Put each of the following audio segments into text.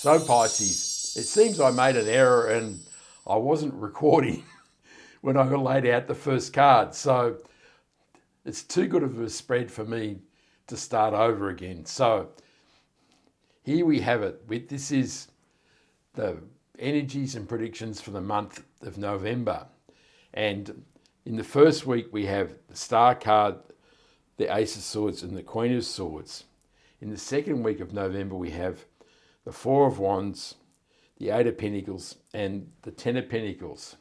So Pisces, it seems I made an error and I wasn't recording when I laid out the first card. So it's too good of a spread for me to start over again. So here we have it. This is the energies and predictions for the month of November. And in the first week, we have the Star card, the Ace of Swords and the Queen of Swords. In the second week of November, we have the Four of Wands, the Eight of Pentacles and the Ten of Pentacles.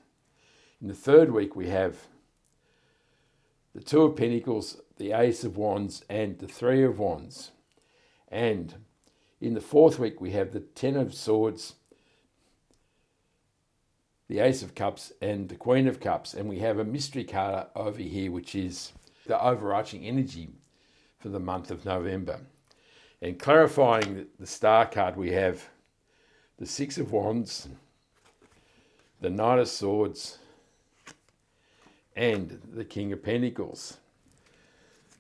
In the third week, we have the Two of Pentacles, the Ace of Wands and the Three of Wands. And in the fourth week, we have the Ten of Swords, the Ace of Cups and the Queen of Cups. And we have a mystery card over here, which is the overarching energy for the month of November. And clarifying the Star card, we have the Six of Wands, the Knight of Swords, and the King of Pentacles.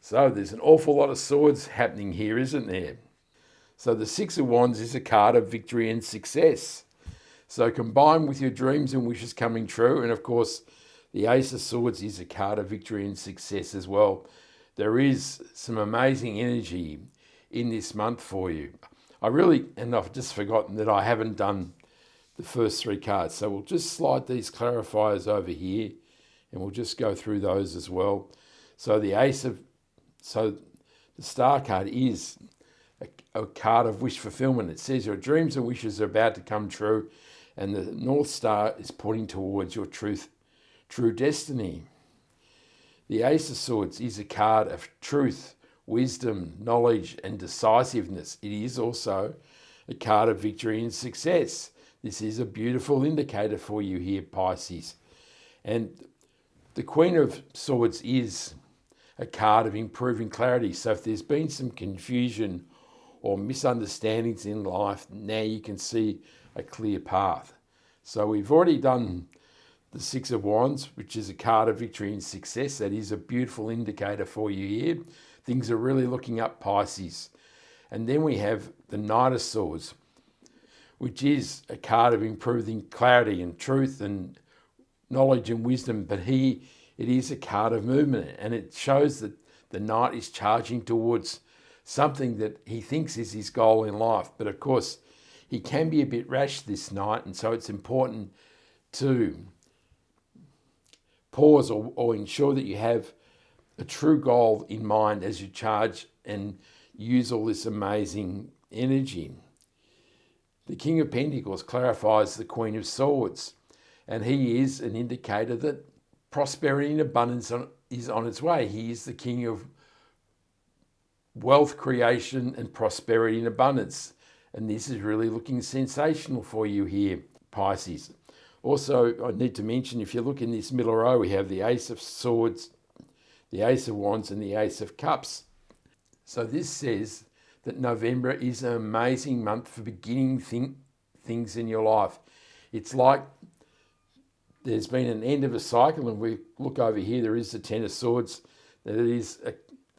So there's an awful lot of swords happening here, isn't there? So the Six of Wands is a card of victory and success. So combined with your dreams and wishes coming true, and of course the Ace of Swords is a card of victory and success as well. There is some amazing energy in this month for you. And I've just forgotten that I haven't done the first three cards. So we'll just slide these clarifiers over here and we'll just go through those as well. So the Star card is a card of wish fulfillment. It says your dreams and wishes are about to come true, and the North Star is pointing towards your true destiny. The Ace of Swords is a card of truth, wisdom, knowledge, and decisiveness. It is also a card of victory and success. This is a beautiful indicator for you here, Pisces. And the Queen of Swords is a card of improving clarity. So if there's been some confusion or misunderstandings in life, now you can see a clear path. So we've already done the Six of Wands, which is a card of victory and success. That is a beautiful indicator for you here. Things are really looking up, Pisces. And then we have the Knight of Swords, which is a card of improving clarity and truth and knowledge and wisdom. But it is a card of movement, and it shows that the Knight is charging towards something that he thinks is his goal in life. But of course, he can be a bit rash this night, and so it's important to pause or ensure that you have a true goal in mind as you charge and use all this amazing energy. The King of Pentacles clarifies the Queen of Swords, and he is an indicator that prosperity and abundance is on its way. He is the King of wealth creation and prosperity and abundance. And this is really looking sensational for you here, Pisces. Also, I need to mention, if you look in this middle row, we have the Ace of Swords, the Ace of Wands, and the Ace of Cups. So this says that November is an amazing month for beginning things in your life. It's like there's been an end of a cycle, and we look over here, there is the Ten of Swords, that it is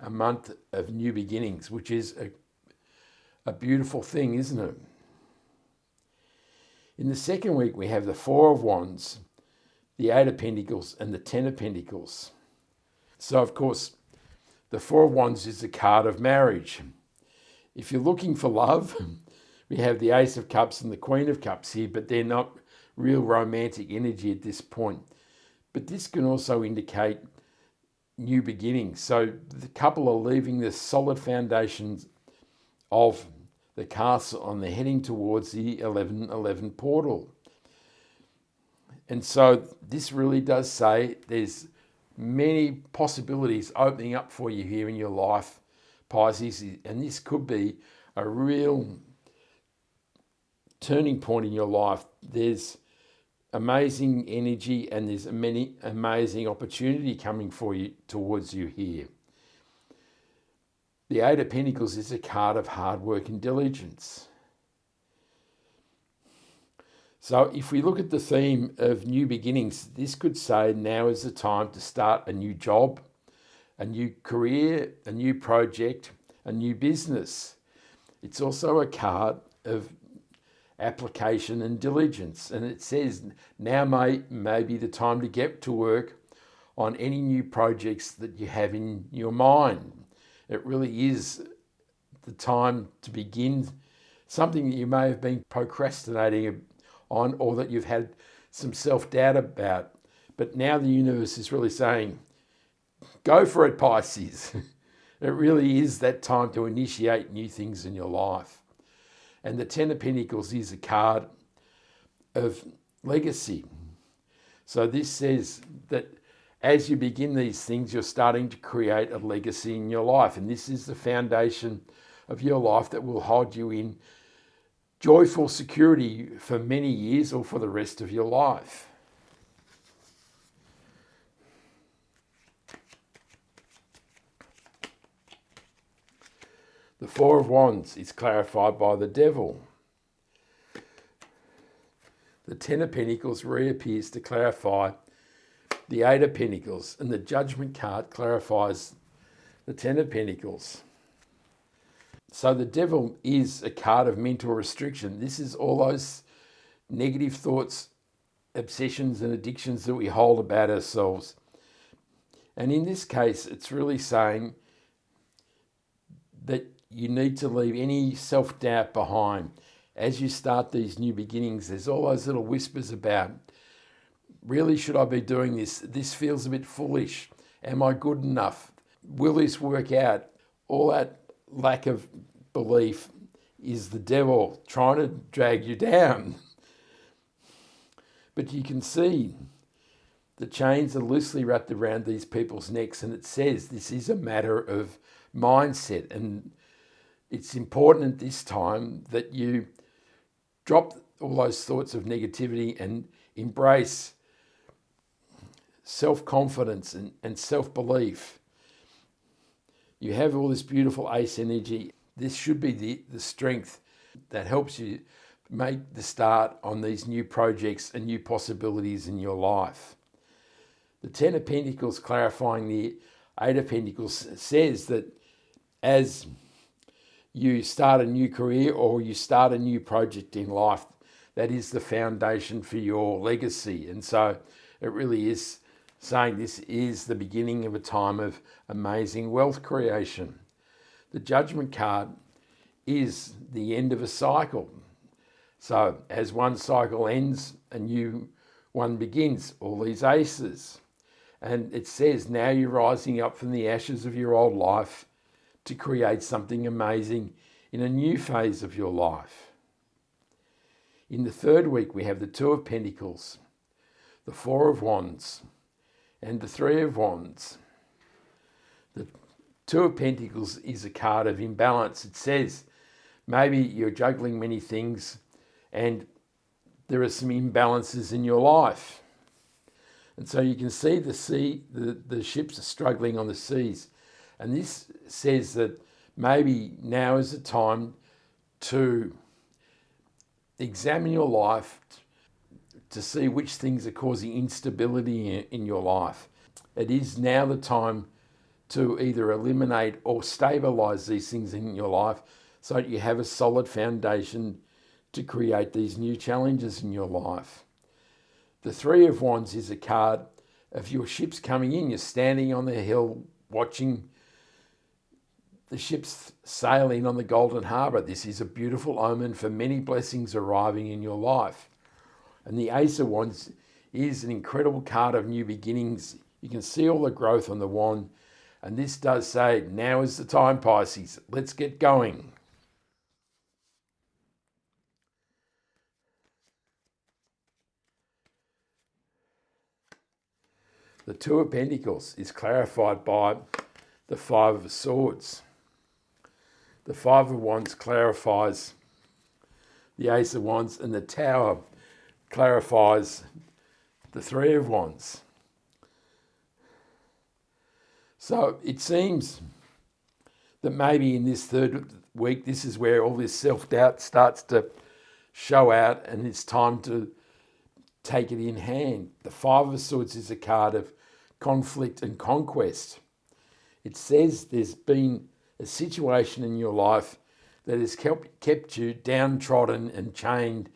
a month of new beginnings, which is a beautiful thing, isn't it? In the second week, we have the Four of Wands, the Eight of Pentacles, and the Ten of Pentacles. So, of course, the Four of Wands is a card of marriage. If you're looking for love, we have the Ace of Cups and the Queen of Cups here, but they're not real romantic energy at this point. But this can also indicate new beginnings. So the couple are leaving the solid foundations of the castle and they're heading towards the 1111 portal. And so this really does say there's many possibilities opening up for you here in your life, Pisces, and this could be a real turning point in your life. There's amazing energy and there's many amazing opportunity coming for you towards you here. The Eight of Pentacles is a card of hard work and diligence. So if we look at the theme of new beginnings, this could say now is the time to start a new job, a new career, a new project, a new business. It's also a card of application and diligence. And it says now may be the time to get to work on any new projects that you have in your mind. It really is the time to begin something that you may have been procrastinating on, or that you've had some self-doubt about. But now the universe is really saying, go for it, Pisces. It really is that time to initiate new things in your life. And the Ten of Pentacles is a card of legacy. So this says that as you begin these things, you're starting to create a legacy in your life. And this is the foundation of your life that will hold you in joyful security for many years or for the rest of your life. The Four of Wands is clarified by the Devil. The Ten of Pentacles reappears to clarify the Eight of Pentacles, and the Judgment card clarifies the Ten of Pentacles. So the Devil is a card of mental restriction. This is all those negative thoughts, obsessions and addictions that we hold about ourselves. And in this case, it's really saying that you need to leave any self-doubt behind. As you start these new beginnings, there's all those little whispers about, really, should I be doing this? This feels a bit foolish. Am I good enough? Will this work out? All that lack of belief is the devil trying to drag you down. But you can see the chains are loosely wrapped around these people's necks, and it says this is a matter of mindset. And it's important at this time that you drop all those thoughts of negativity and embrace self-confidence and self-belief. You have all this beautiful ace energy. This should be the strength that helps you make the start on these new projects and new possibilities in your life. The Ten of Pentacles clarifying the Eight of Pentacles says that as you start a new career or you start a new project in life, that is the foundation for your legacy. And so it really is saying this is the beginning of a time of amazing wealth creation. The Judgment card is the end of a cycle. So as one cycle ends, a new one begins, all these aces. And it says now you're rising up from the ashes of your old life to create something amazing in a new phase of your life. In the third week, we have the Two of Pentacles, the Four of Wands, and the Three of Wands. The Two of Pentacles is a card of imbalance. It says maybe you're juggling many things and there are some imbalances in your life. And so you can see the ships are struggling on the seas. And this says that maybe now is the time to examine your life to see which things are causing instability in your life. It is now the time to either eliminate or stabilise these things in your life so that you have a solid foundation to create these new challenges in your life. The Three of Wands is a card of your ships coming in. You're standing on the hill watching the ships sailing on the Golden Harbour. This is a beautiful omen for many blessings arriving in your life. And the Ace of Wands is an incredible card of new beginnings. You can see all the growth on the wand. And this does say, now is the time, Pisces. Let's get going. The Two of Pentacles is clarified by the Five of Swords. The Five of Wands clarifies the Ace of Wands, and the Tower clarifies the Three of Wands. So it seems that maybe in this third week, this is where all this self-doubt starts to show out, and it's time to take it in hand. The Five of Swords is a card of conflict and conquest. It says there's been a situation in your life that has kept you downtrodden and chained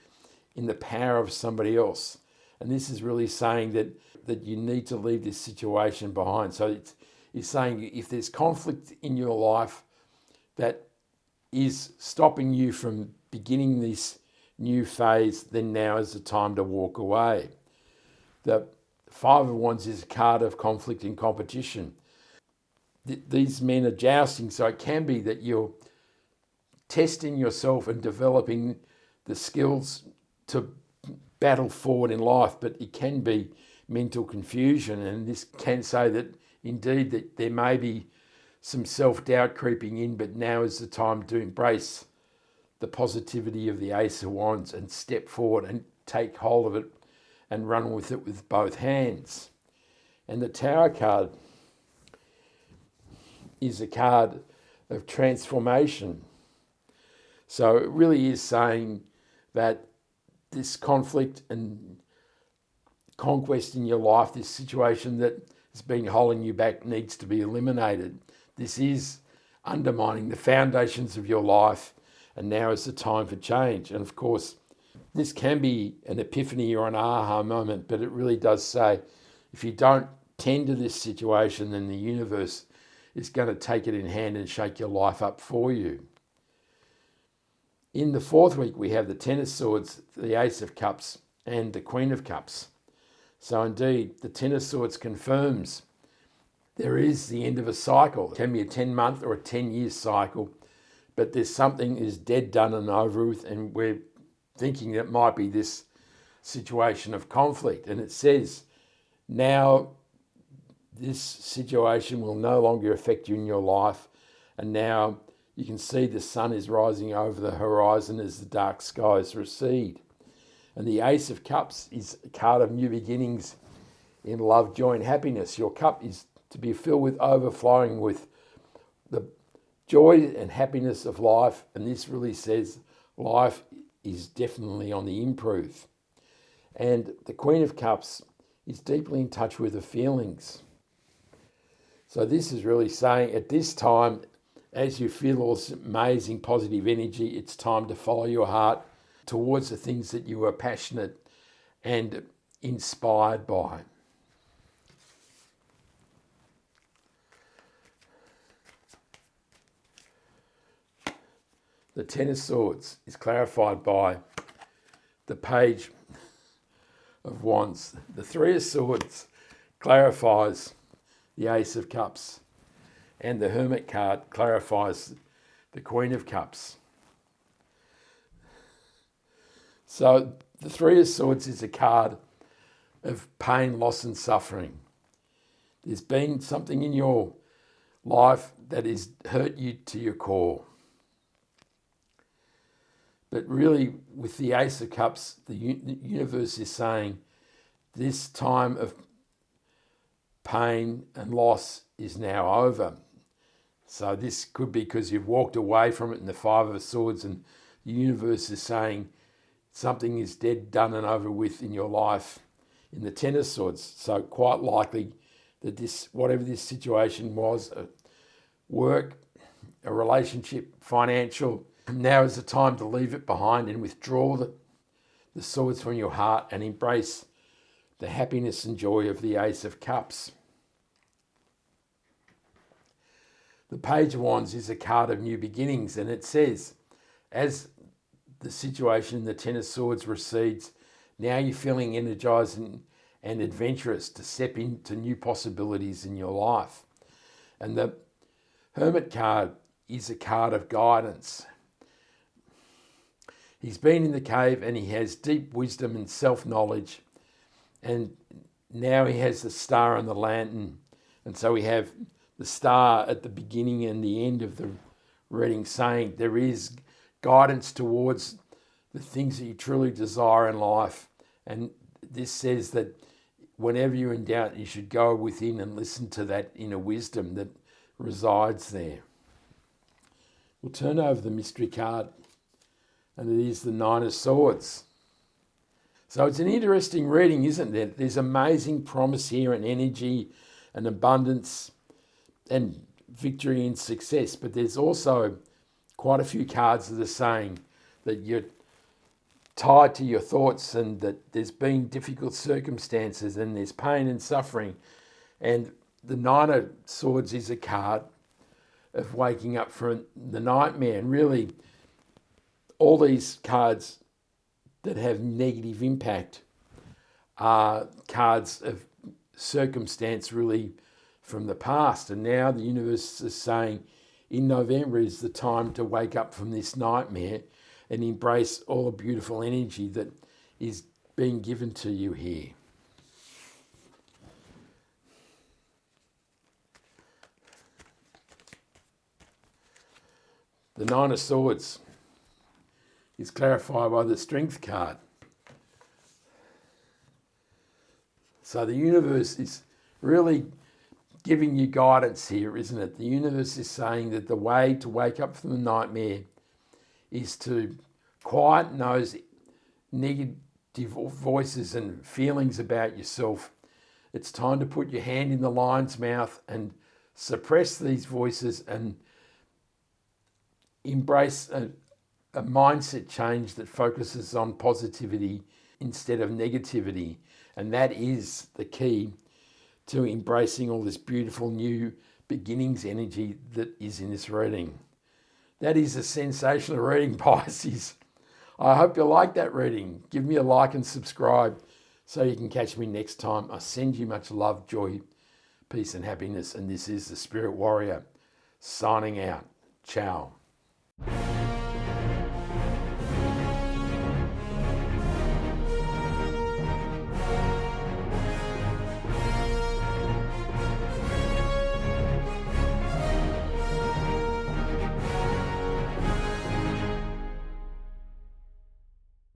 in the power of somebody else. And this is really saying that you need to leave this situation behind. So it's saying if there's conflict in your life that is stopping you from beginning this new phase, then now is the time to walk away. The Five of Wands is a card of conflict and competition. These men are jousting, so it can be that you're testing yourself and developing the skills to battle forward in life, but it can be mental confusion, and this can say that indeed that there may be some self-doubt creeping in, but now is the time to embrace the positivity of the Ace of Wands and step forward and take hold of it and run with it with both hands. And the Tower card is a card of transformation. So it really is saying that this conflict and conquest in your life, this situation that has been holding you back, needs to be eliminated. This is undermining the foundations of your life, and now is the time for change. And of course, this can be an epiphany or an aha moment, but it really does say if you don't tend to this situation, then the universe is going to take it in hand and shake your life up for you. In the fourth week, we have the Ten of Swords, the Ace of Cups, and the Queen of Cups. So indeed, the Ten of Swords confirms there is the end of a cycle. It can be a 10-month or a 10-year cycle, but there's something is dead, done and over with, and we're thinking that might be this situation of conflict. And it says, now this situation will no longer affect you in your life, and now you can see the sun is rising over the horizon as the dark skies recede. And the Ace of Cups is a card of new beginnings in love, joy and happiness. Your cup is to be filled with overflowing with the joy and happiness of life. And this really says life is definitely on the improve. And the Queen of Cups is deeply in touch with her feelings. So this is really saying at this time, as you feel all this amazing positive energy, it's time to follow your heart towards the things that you are passionate and inspired by. The Ten of Swords is clarified by the Page of Wands. The Three of Swords clarifies the Ace of Cups, and the Hermit card clarifies the Queen of Cups. So the Three of Swords is a card of pain, loss and suffering. There's been something in your life that has hurt you to your core. But really, with the Ace of Cups, the universe is saying this time of pain and loss is now over. So this could be because you've walked away from it in the Five of Swords, and the universe is saying something is dead, done and over with in your life in the Ten of Swords. So quite likely that this, whatever this situation was, a work, a relationship, financial, now is the time to leave it behind and withdraw the swords from your heart and embrace the happiness and joy of the Ace of Cups. The Page of Wands is a card of new beginnings, and it says, as the situation in the Ten of Swords recedes, now you're feeling energized and adventurous to step into new possibilities in your life. And the Hermit card is a card of guidance. He's been in the cave and he has deep wisdom and self-knowledge, and now he has the star and the lantern. And so we have the star at the beginning and the end of the reading saying there is guidance towards the things that you truly desire in life. And this says that whenever you're in doubt, you should go within and listen to that inner wisdom that resides there. We'll turn over the mystery card, and it is the Nine of Swords. So it's an interesting reading, isn't it? There's amazing promise here and energy and abundance and victory and success, but there's also quite a few cards that are saying that you're tied to your thoughts and that there's been difficult circumstances and there's pain and suffering. And the Nine of Swords is a card of waking up from the nightmare. And really, all these cards that have negative impact are cards of circumstance really from the past. And now the universe is saying in November is the time to wake up from this nightmare and embrace all the beautiful energy that is being given to you here. The Nine of Swords is clarified by the Strength card. So the universe is really giving you guidance here, isn't it? The universe is saying that the way to wake up from the nightmare is to quieten those negative voices and feelings about yourself. It's time to put your hand in the lion's mouth and suppress these voices and embrace a mindset change that focuses on positivity instead of negativity. And that is the key to embracing all this beautiful new beginnings energy that is in this reading. That is a sensational reading, Pisces. I hope you like that reading. Give me a like and subscribe so you can catch me next time. I send you much love, joy, peace and happiness. And this is the Spirit Warrior signing out. Ciao.